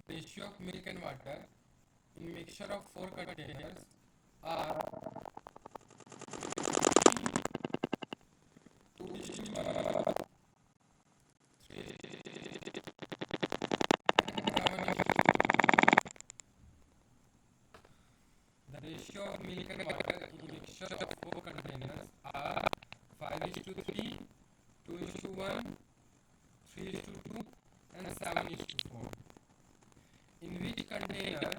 Ratio of milk and water in mixture of 4 containers are 2:7:2. The ratio of milk and water in mixture of 4 containers are 5:3, 2:1, 3:2, and 7:4. In which container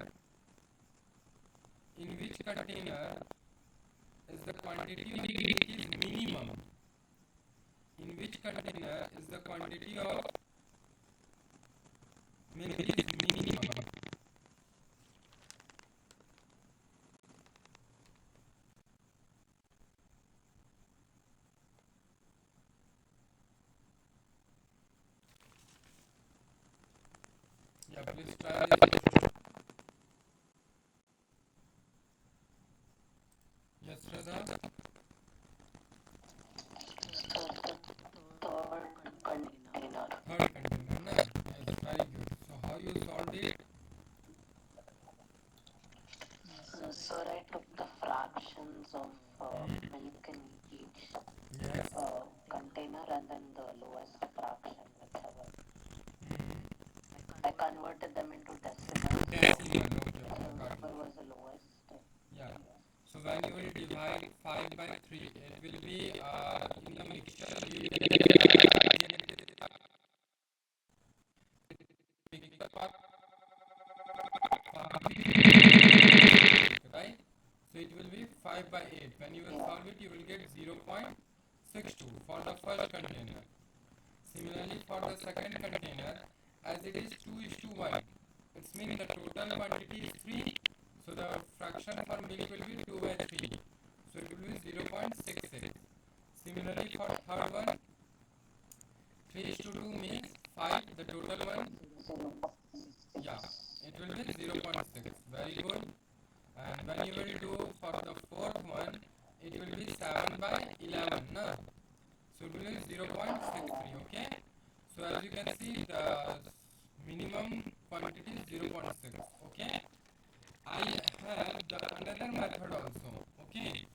is the quantity of milk is minimum? In which container is the quantity of milk is minimum? Yeah, please try this. Yes, Raza. Third container, na? Yes, very good. So how you solved it? Sir, I took the fractions of milk in each Yes. container and then the lowest fraction, whichever. I converted them into decimals. Decimal. Okay, So okay, got whatever it. was the lowest. Yeah. So when you will divide 5 by 3, it will be in the mixture. You will part, right? So it will be 5 by 8. When you will solve it, you will get 0.62 for the first container. Similarly, for the second container, as it is 2:1, it means the total quantity is 3. So the fraction for milk will be 2 by 3. So it will be 0.66. Similarly, for third one, 3:2 means 5. The total one, yeah, it will be 0.6. Very good. And when you will do for the fourth one, it will be 7 by 11. No? So it will be 0.63. Okay. So as you can see, the minimum quantity is 0.6. Okay. I have the another method also. Okay.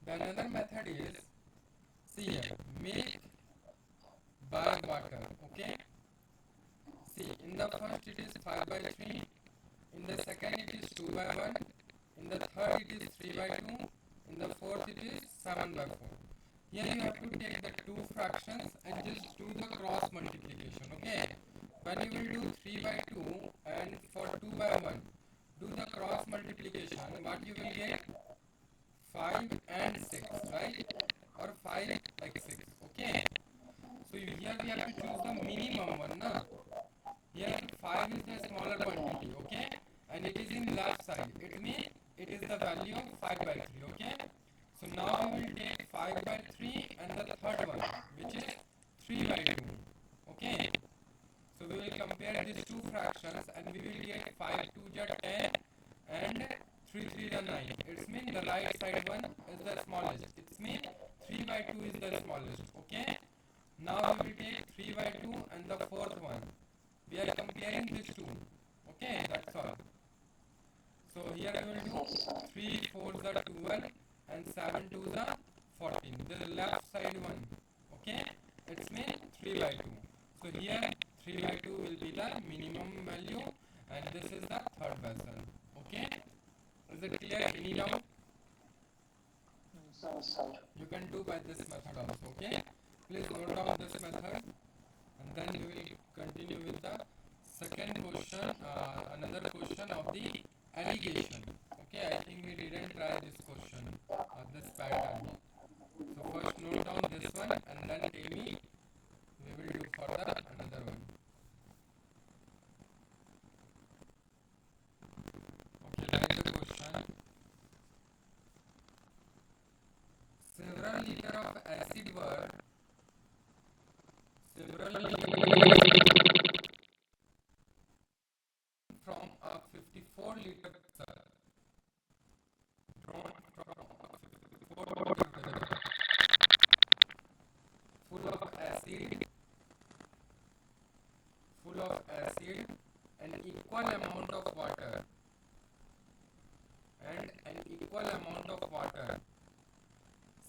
The another method is, see here, milk by water. Okay. See, in the first it is 5 by 3. In the second it is 2 by 1. In the third it is 3 by 2. In the fourth it is 7 by 4. Here you have to take the two fractions and just do the cross multiplication. Okay. When you will do 3 by 2 and for 2 by 1, do the cross multiplication. What you will get? 5 and 6, right? Or 5 like 6. Okay. So here we have to choose the minimum one. Na? Here 5 is the smaller quantity. Okay. And it is in left side. It means it is the value of 5 by 3. Okay. So now we will take 5 by 3 and the third one, which is 3 by 2. Okay. So we will compare these two fractions and we will get 5 2 is 10 and 3 3 is 9. It means the right side one is the smallest. It means 3 by 2 is the smallest. Okay. Now we will take 3 by 2 and the fourth one. We are comparing these two. Okay, that's all. So here we will do 3 4 is the 12 and 7 2 is the 14. The left side one. Okay, it's mean 3 by 2. So here 3 by 2 will be the minimum value and this is the third vessel. Okay, is it clear? Any doubt? Sir. You can do by this method also. Okay, please note down this method and then we will continue with the second question, another question of the alligation. Okay, I think we didn't try this question or this pattern. So first note down this one and then tell me we will do for the another one. Okay, write the question. Several liter of acid were from a 54 liter vessel drawn from a 54 liter vessel full of acid full of acid, an equal amount of water, and an equal amount of water.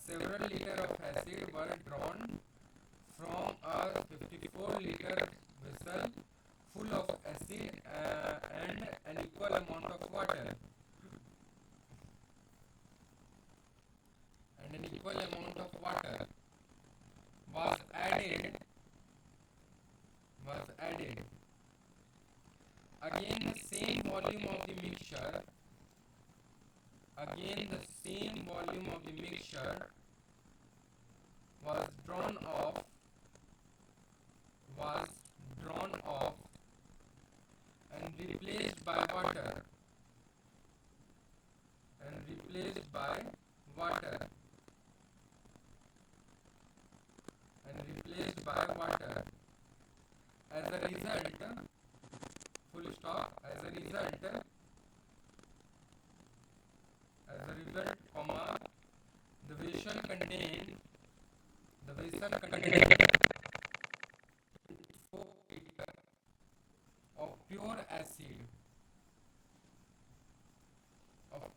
Several liters of acid were drawn from a 54-liter vessel full of acid and an equal amount of water. And an equal amount of water was added was added. Again the same volume of the mixture again the same volume of the mixture was drawn off was drawn off and replaced by water and replaced by water and replaced by water. As a result, full stop. As a result, comma, the vessel contained 4 liter of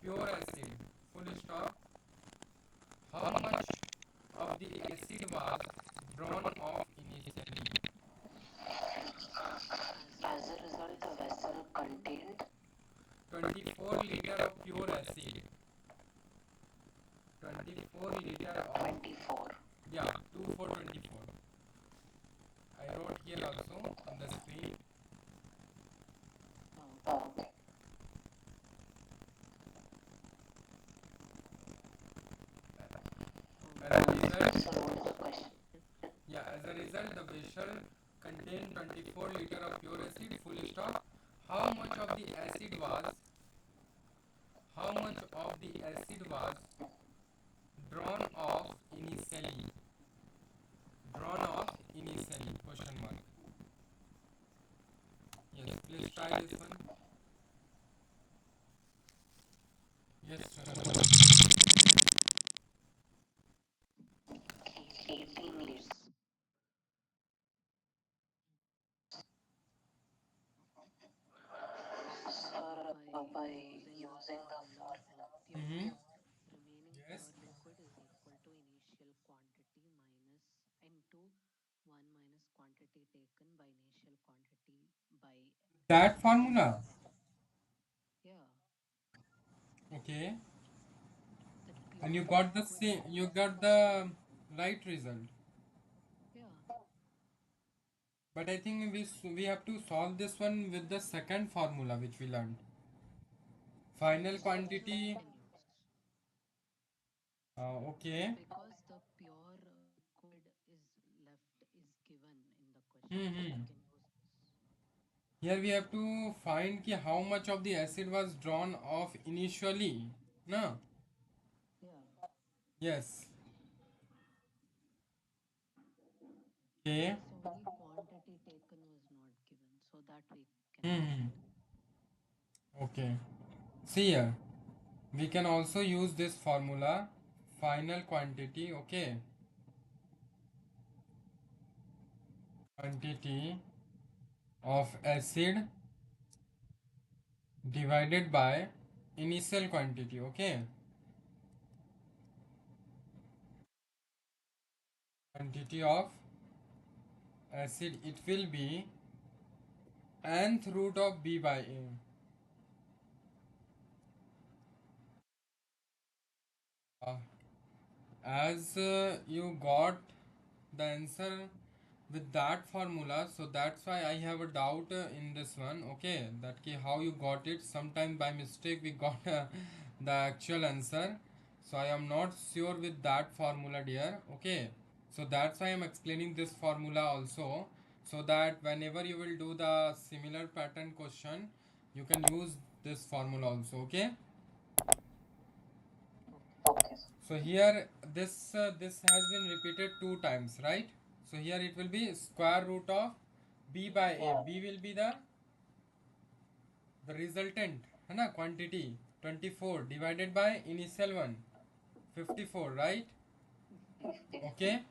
pure acid. Full stop. How much of the acid was drawn off initially? As a result, the vessel contained 24 liter of pure acid. 24 liter of 24. yeah 2424. I wrote here also on the screen. Okay. As a result, So what is the question? as a result, the vessel contained 24 liter of pure acid. Full stop. How much of the acid was drawn off initially? Drawn off initially? Question mark. Yes, please try this one. Yes, sir. 18 liters. Sir, by using the formula. Mm-hmm. Yes. That formula. Okay. And you got the same. You got the right result. But I think we have to solve this one with the second formula which we learned. Final quantity. Okay. Hmm. Here we have to find ki how much of the acid was drawn off initially. No. Yes. Okay. Hmm. Okay. See here. We can also use this formula. Final quantity. Okay. Quantity of acid divided by initial quantity. Okay. Quantity of acid, it will be nth root of b by a. Uh, as you got the answer with that formula, so that's why I have a doubt in this one. Okay, that ki how you got it. Sometime by mistake we got the actual answer, so I am not sure with that formula, dear. Okay, so that's why I'm explaining this formula also, so that whenever you will do the similar pattern question, you can use this formula also. Okay. Okay. So here this has been repeated two times, right? So here it will be square root of b by a. B will be the resultant, है ना, quantity 24 divided by initial one 54, right? Okay.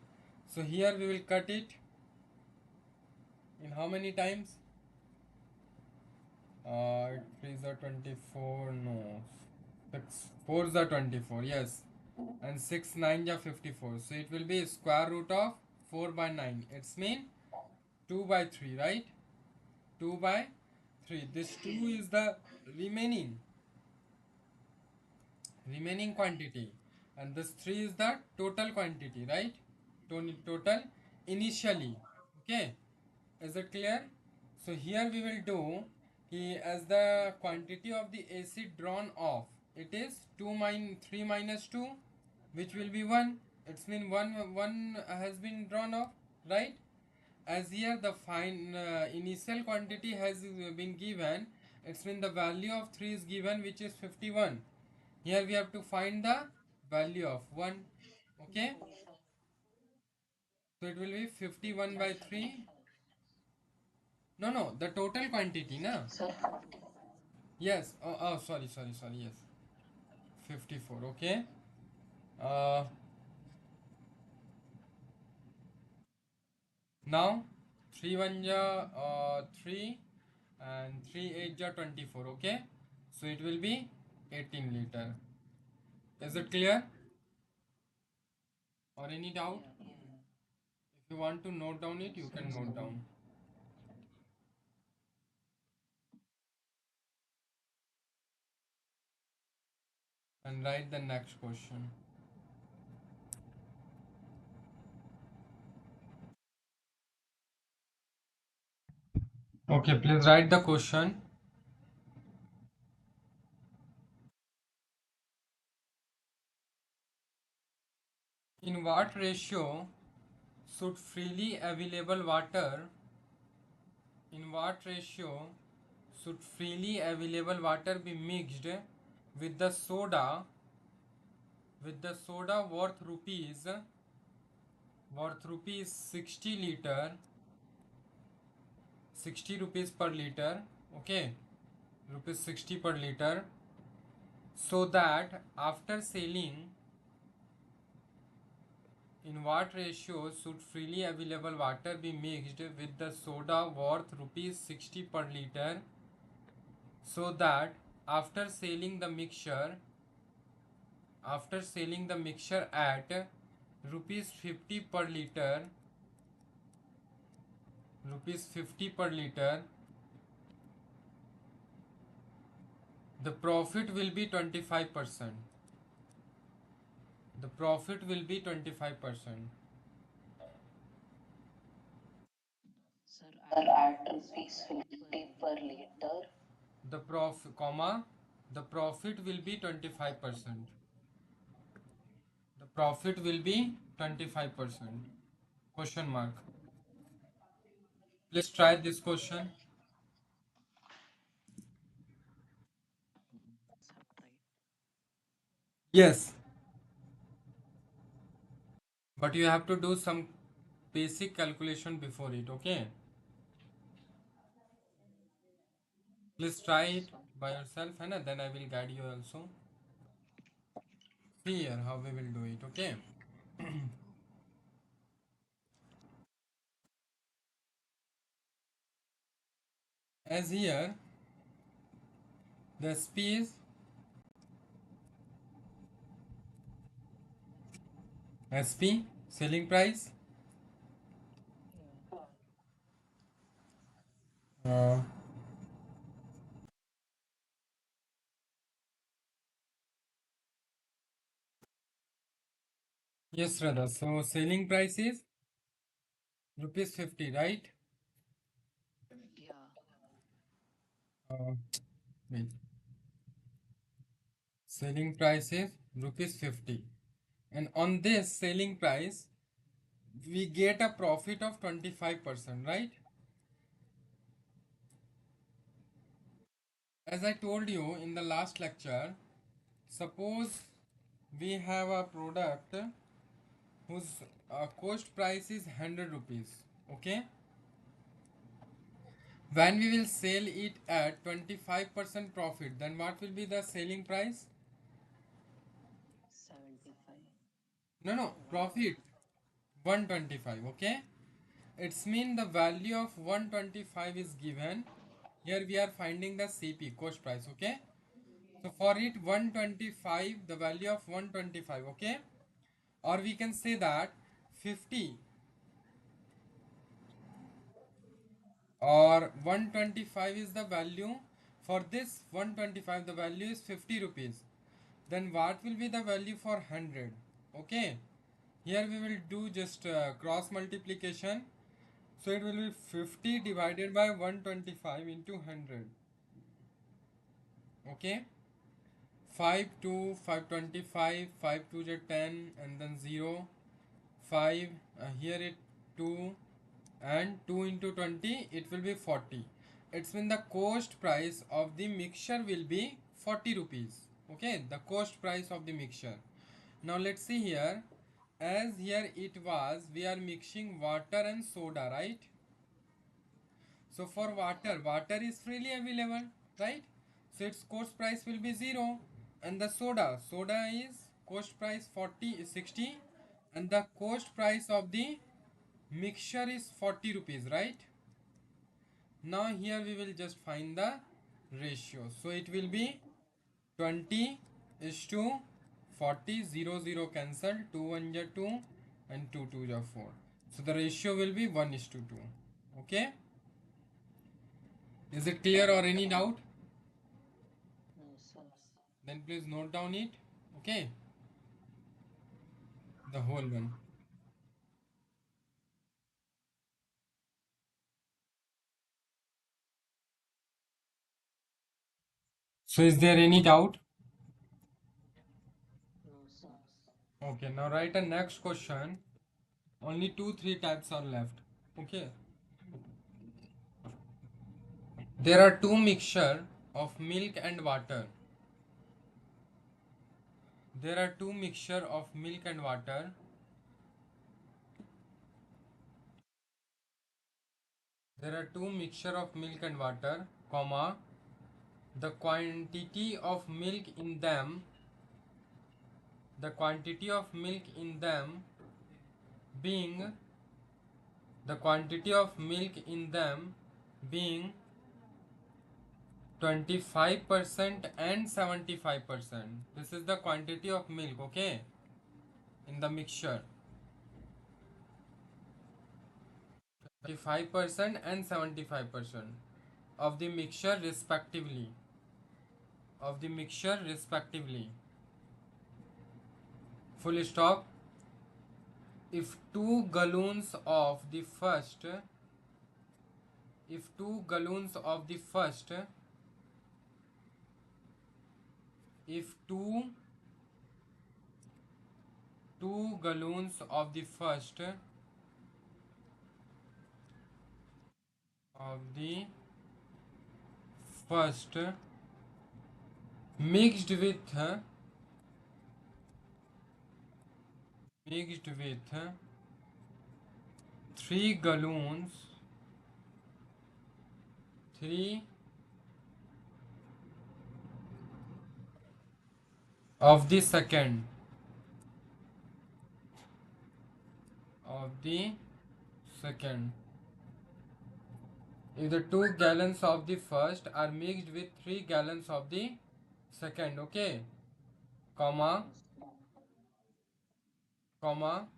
So here we will cut it. In how many times? 3s are 24, no. 6 4s are 24, yes. And 6 9s are 54. So it will be square root of 4 by 9. It's mean 2 by 3, right? 2 by 3. This 2 is the remaining quantity, and this 3 is the total quantity, right? Total initially. Okay, is it clear? So here we will do as the quantity of the acid drawn off, it is 3 minus 2, which will be 1. It's mean 1 has been drawn off, right? As here the fine initial quantity has been given, it's mean the value of 3 is given, which is 51. Here we have to find the value of 1. Okay, so it will be 51 Sir, by 3. No, the total quantity, na? sir, 50. Yes. Oh, sorry. Yes, 54. Okay. Uh, Now 3 1 ja 3, and 3 8 ja 24. Okay. So it will be 18 liter. Is it clear? Or any doubt? Yeah, If you want to note down it, you yes, can yes. note down and write the next question. Okay, please write the question. In what ratio should freely available water in what ratio should freely available water be mixed with the soda worth rupees 60 liter 60 rupees per liter, okay, rupees 60 per liter, so that after selling, in what ratio should freely available water be mixed with the soda worth rupees 60 per liter, so that after selling the mixture at rupees 50 per liter rupees 50 per liter, the profit will be 25%. The profit will be 25%. Sir, Sir, The at at rupees rupees 50 50 per per liter. the profit will be 25%. The profit will be 25%. Question mark. Please try this question. Sir, right. Yes, but you have to do some basic calculation before it, okay? Please try Yes, it sir. by yourself, and then I will guide you also. See here how we will do it, okay? As here, the SP is SP, selling price. Yeah. Uh, yes, Radha. So selling price is rupees 50, right? Yeah. Uh, Wait. Selling price is rupees 50. And on this selling price, we get a profit of 25%, right? As I told you in the last lecture, suppose we have a product whose cost price is 100 rupees, okay? When we will sell it at 25% profit, then what will be the selling price? 75. No, One. profit 125, okay? It's mean the value of 125 is given. Here we are finding the CP, cost price, okay? So for it 125, the value of 125, okay? Or we can say that 50 or 125 is the value. For this 125, the value is 50 rupees. Then what will be the value for 100? Okay, here we will do just cross multiplication. So it will be 50 divided by 125 into 100. Okay, 5 2 525, 5 2 is 10, and then 0 5, here it 2, and 2 into 20 it will be 40. It's when the cost price of the mixture will be 40 rupees. Okay, the cost price of the mixture. Now let's see here. As here it was, we are mixing water and soda, right? So for water, water is freely available, right? So its cost price will be 0. And the soda, soda is cost price 40 60, and the cost price of the mixture is 40 rupees, right? Now here we will just find the ratio. So it will be 20 is to 40, 0 0 cancel, 2 1 is 2, and 2 2 is 4. So the ratio will be 1 is to 2. Okay? Is it clear or any doubt? Yes, sir. Then please note down it. Okay? The whole one. So is there any doubt? No, sir. Okay, now write a next question. Only two, three types are left. Okay. There are two mixture of milk and water. There are two mixture of milk and water. There are two mixture of milk and water, comma, the quantity of milk in them, the quantity of milk in them being, the quantity of milk in them being 25% and 75%. This is the quantity of milk, okay, in the mixture. 25% and 75% of the mixture respectively. Of the mixture respectively. Full stop. If two gallons of the first, if two gallons of the first, if two gallons of the of the first mixed with mixed with 3 gallons, 3 of the second, of the second. If the 2 gallons of the first are mixed with 3 gallons of the second, okay, comma, Yes, sir. comma,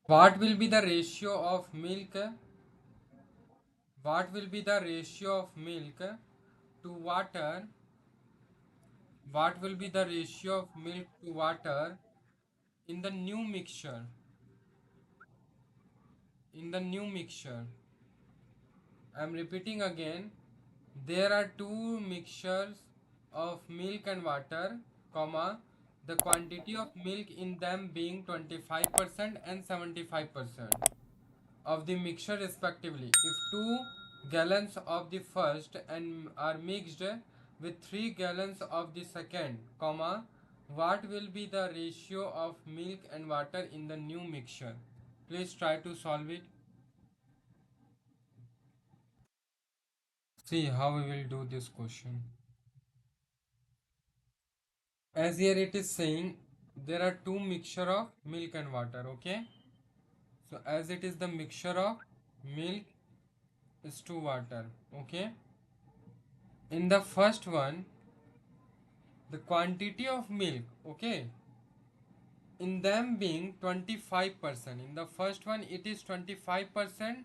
what will be the ratio of milk, what will be the ratio of milk to water, what will be the ratio of milk to water in the new mixture, in the new mixture. I am repeating again. There are two mixtures of milk and water, comma, the quantity of milk in them being 25% and 75% of the mixture respectively. If 2 gallons of the first and are mixed with 3 gallons of the second, comma, what will be the ratio of milk and water in the new mixture? Please try to solve it. See how we will do this question. as here it is saying there are two mixture of milk and water. Okay, so as it is the mixture of milk is to water. Okay, in the first one the quantity of milk, okay, in them being 25%. In the first one it is 25%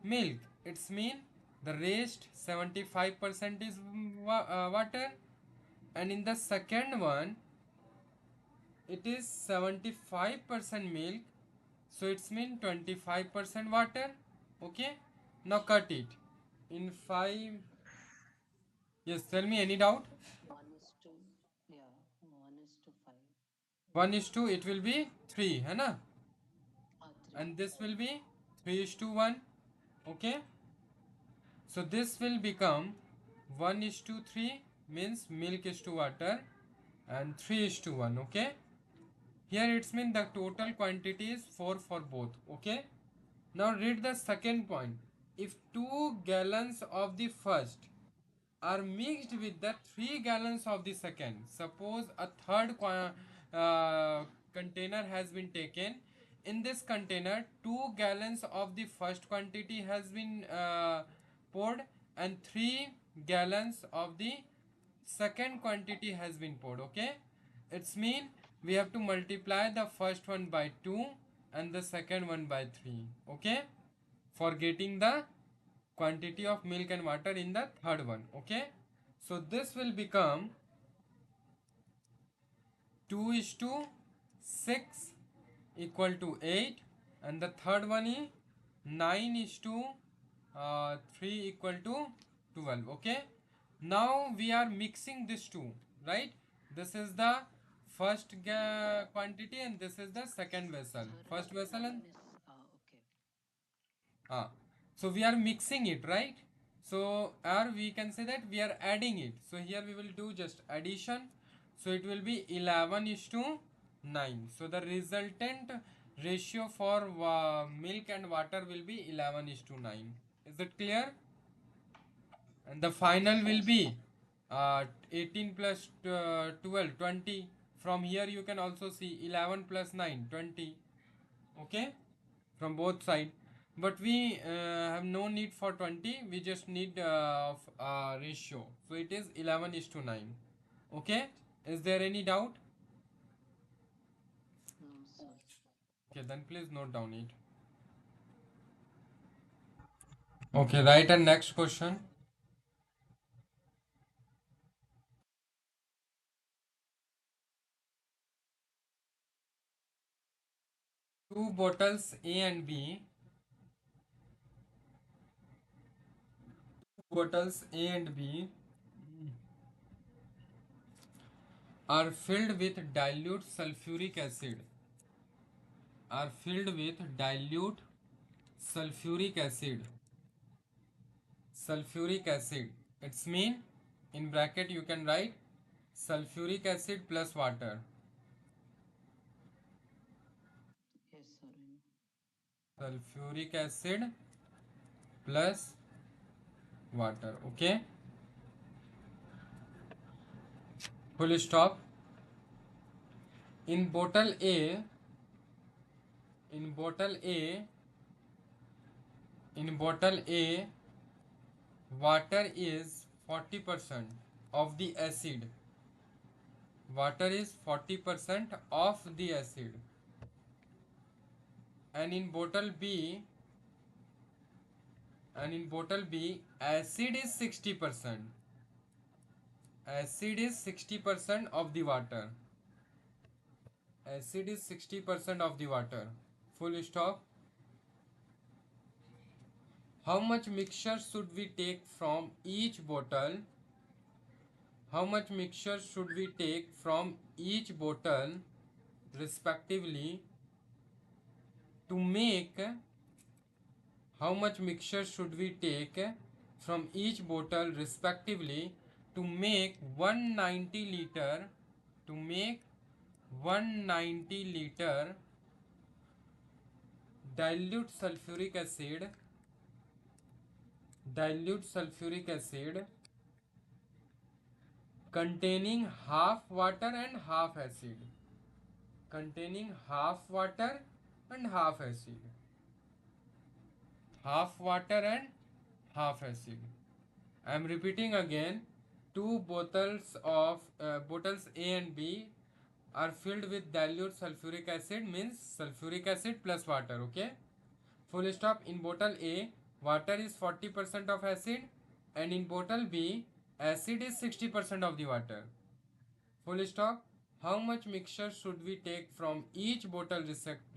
milk, it's mean the rest 75% is water. And in the second one it is 75% milk, so it's mean 25% water. Okay, now cut it in 5. Yes, tell me, any doubt? 1 is to, yeah, 1 is to 5. 1 is to, it will be 3 है ना, 3. and this will be 3 is to 1. Okay, so this will become 1 is to 3, means milk is to water, and 3 is to 1. Okay, here it's mean the total quantity is 4 for both. Okay, now read the second point. If 2 gallons of the first are mixed with the 3 gallons of the second, suppose a third container has been taken. In this container 2 gallons of the first quantity has been poured, and 3 gallons of the second quantity has been poured. Okay, it's mean we have to multiply the first one by 2 and the second one by 3. Okay, for getting the quantity of milk and water in the third one. Okay, so this will become 2 is to 6 equal to 8, and the third one is 9 is to 3 equal to 12. Okay, now we are mixing these two, right? This is the first quantity and this is the second vessel, Sir, first vessel, and 9 is, okay. Ah, so we are mixing it, right? So, or we can say that we are adding it. So here we will do just addition. So it will be 11 is to 9. So the resultant ratio for milk and water will be 11 is to 9. Is it clear? And the final will Yes. be 18 plus 12, 20. From here you can also see 11 plus 9, 20. Okay, from both side, but we have no need for 20, we just need ratio, so it is 11 is to 9. Okay, is there any doubt? No, sir. Okay, then please note down it. Okay, right, and next question. Two bottles A and B, bottles A and B are filled with dilute sulfuric acid, are filled with dilute sulfuric acid, sulfuric acid, it's mean in bracket you can write sulfuric acid plus water, Yes, sir. I know. sulfuric acid plus water. Okay, full stop. In bottle A, in bottle A, in bottle A, water is 40% of the acid, water is 40% of the acid, and in bottle B, and in bottle B acid is 60%, acid is 60% of the water, acid is 60% of the water, full stop. How much mixture should we take from each bottle, how much mixture should we take from each bottle respectively to make, how much mixture should we take from each bottle respectively to make 190 liter, to make 190 liter dilute sulfuric acid, dilute sulfuric acid containing half water and half acid. Containing half water and half acid. Half water and half acid. I am repeating again. Two bottles A and B are filled with dilute sulfuric acid, means sulfuric acid plus water. Okay. Full stop. In bottle A, water is 40% of acid, and in bottle B, acid is 60% of the water. Full stop. How much mixture should we take from each bottle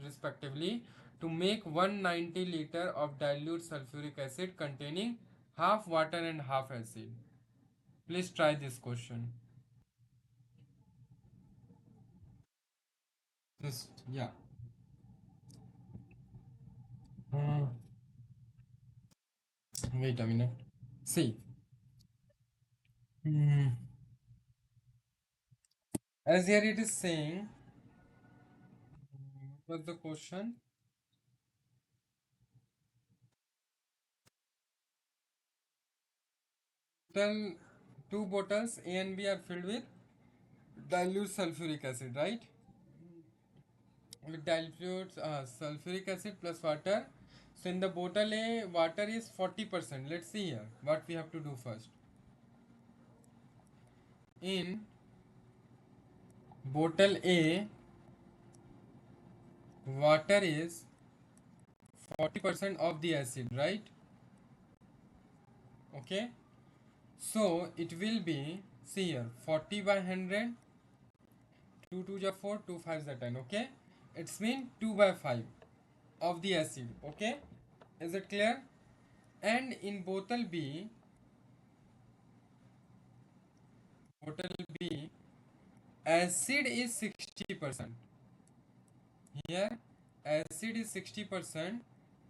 respectively to make 190 liter of dilute sulfuric acid containing half water and half acid? Please try this question. Just yeah. Hmm, wait a minute. See, hmm, as here it is saying, what's the question? Tell two bottles A and B are filled with dilute sulfuric acid, right? With dilute sulfuric acid plus water. So in the bottle A, water is 40%. Let's see here what we have to do first. In bottle A, water is 40% of the acid, right? Okay. So it will be, see here, 40 by 100, 2 2 ja 4, 2 5 ja 10. Okay. It's mean 2 by 5 of the acid. Okay. Is it clear? And in bottle B, acid is 60%. Here, acid is 60%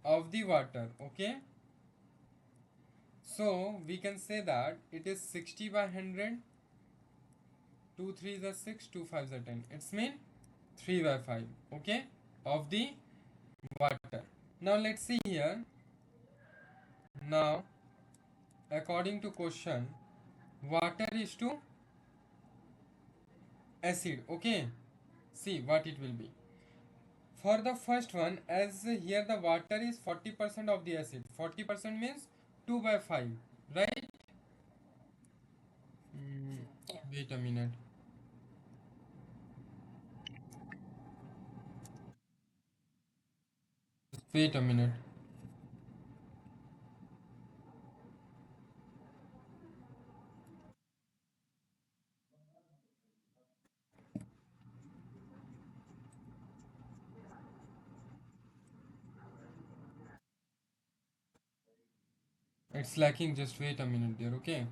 of the water. Okay. So we can say that it is 60 by 100, 2 3 is 6, 2 5 is 10. It's mean 3 by 5. Okay. Of the water. Now let's see here. Now, according to question, water is to acid. Okay. See what it will be. For the first one, as here the water is 40% of the acid. 40% means 2 by 5. Right? Mm, wait a minute. Wait a minute. It's lacking. Just wait a minute there. Okay.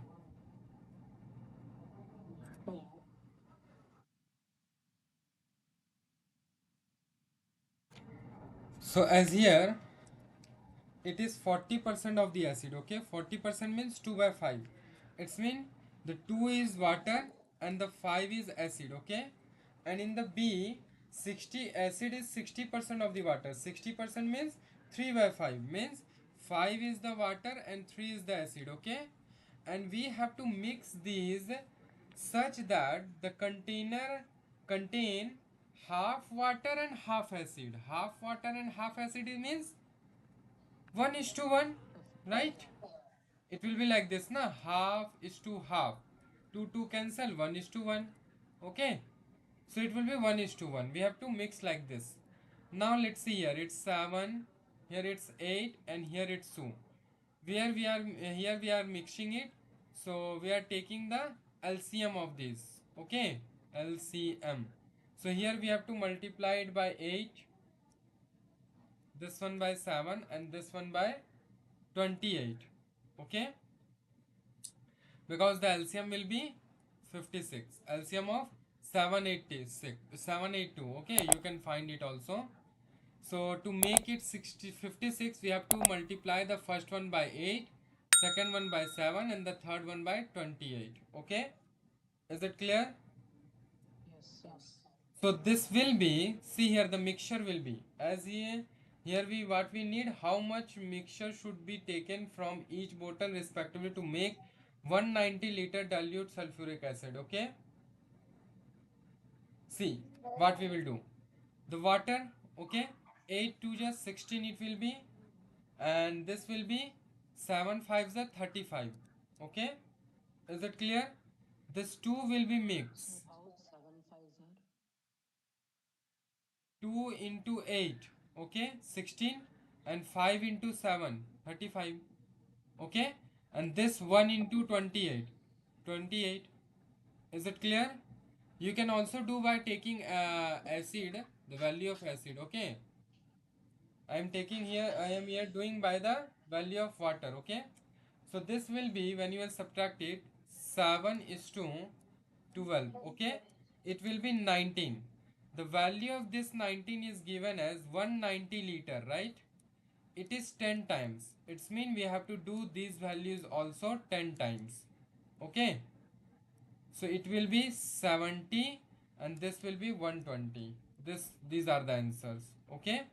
So as here it is 40% of the acid. Okay, 40% means 2 by 5. It's mean the 2 is water and the 5 is acid. Okay, and in the B, 60 acid is 60% of the water. 60% means 3 by 5 means 5 is the water and 3 is the acid. Okay, and we have to mix these such that the container contain half water and half acid. Half water and half acid means 1 is to 1, right? It will be like this, na? Half is to half. 2 2 cancel, 1 is to 1. Okay? So it will be 1 is to 1. We have to mix like this. Now let's see here. It's 7, here it's 8, and here it's 2. Where we are, here we are mixing it. So we are taking the LCM of this. Okay? LCM. So here we have to multiply it by 8, this one by 7, and this one by 28. Okay, because the LCM will be 56. LCM of 786, 782. Okay, you can find it also. So to make it 56, we have to multiply the first one by 8, second one by 7, and the third one by 28. Okay, is it clear? So this will be, see here the mixture will be, as here we what we need, how much mixture should be taken from each bottle respectively to make 190 liter dilute sulfuric acid. Okay. See what we will do. The water, okay, 8 to just 16 it will be, and this will be 7 5 the 35. Okay, is it clear? This two will be So mixed. how 7 5s are? 2 into 8, okay, 16, and 5 into 7, 35. Okay, and this 1 into 28, 28. Is it clear? You can also do by taking acid, the value of acid. Okay, I am taking here, I am here doing by the value of water. Okay, so this will be, when you will subtract it, 7 is to 12. Okay, it will be 19. The value of this 19 is given as 190 liter, right? It is 10 times. It's mean we have to do these values also 10 times. Okay, so it will be 70 and this will be 120. These are the answers. Okay,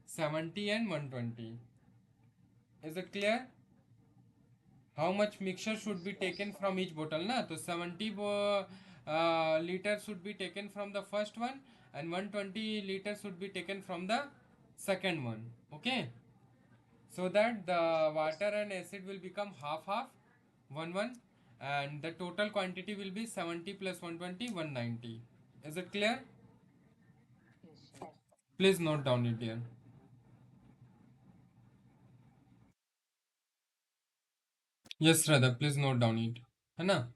70 and 120. Is it clear? How much mixture should Yes, be yes. taken from each bottle? Na, so 70 liters should be taken from the first one, and 120 liters should be taken from the second one. Okay, so that Yes, the yes. water and acid will become half half, 1 1, and the total quantity will be 70 plus 120, 190. Is it clear? Yes, sir. Please note down it here. Yes, Radha, please note down it. है ना?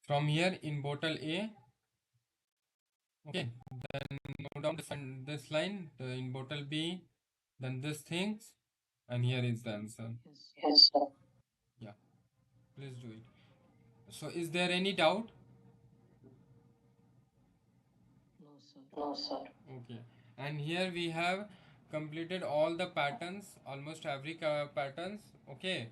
From here in bottle A, okay, then note down this line in bottle B, then this things, and here is the answer. Yes, sir. Yes, sir. Yeah, please do it. So, is there any doubt? No, sir. No, sir. Okay, and here we have completed all the patterns, almost every patterns. Okay,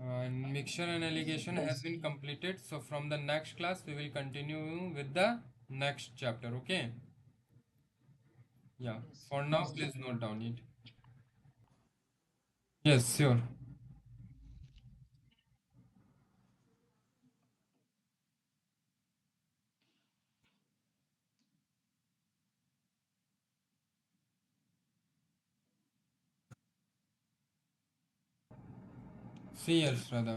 and mixture and alligation has been completed. So, from the next class, we will continue with the next chapter. Okay, yeah, Yes, sir. for now, please note down it. Yes, sure. See you, Shraddha.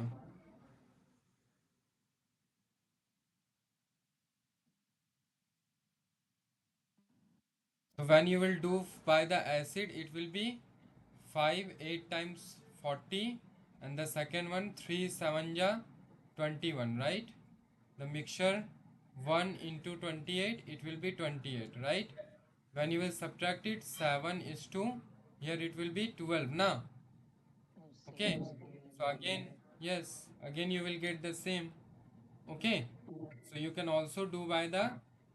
So when you will do by the acid, it will be 5 8 times 40, and the second one 3 7 ja 21, right? The mixture 1 into 28, it will be 28, right? When you will subtract it, 7 is to, here it will be 12 now. No, 7 Okay, is 12 and so 1. again, yes, again you will get the same. Okay, so you can also do by the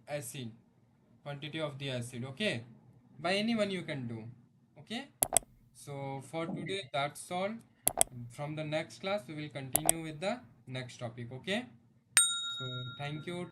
acid, quantity of the acid. Okay, by anyone you can do. Okay, so for today that's all. From the next class we will continue with the next topic. Okay, so thank you.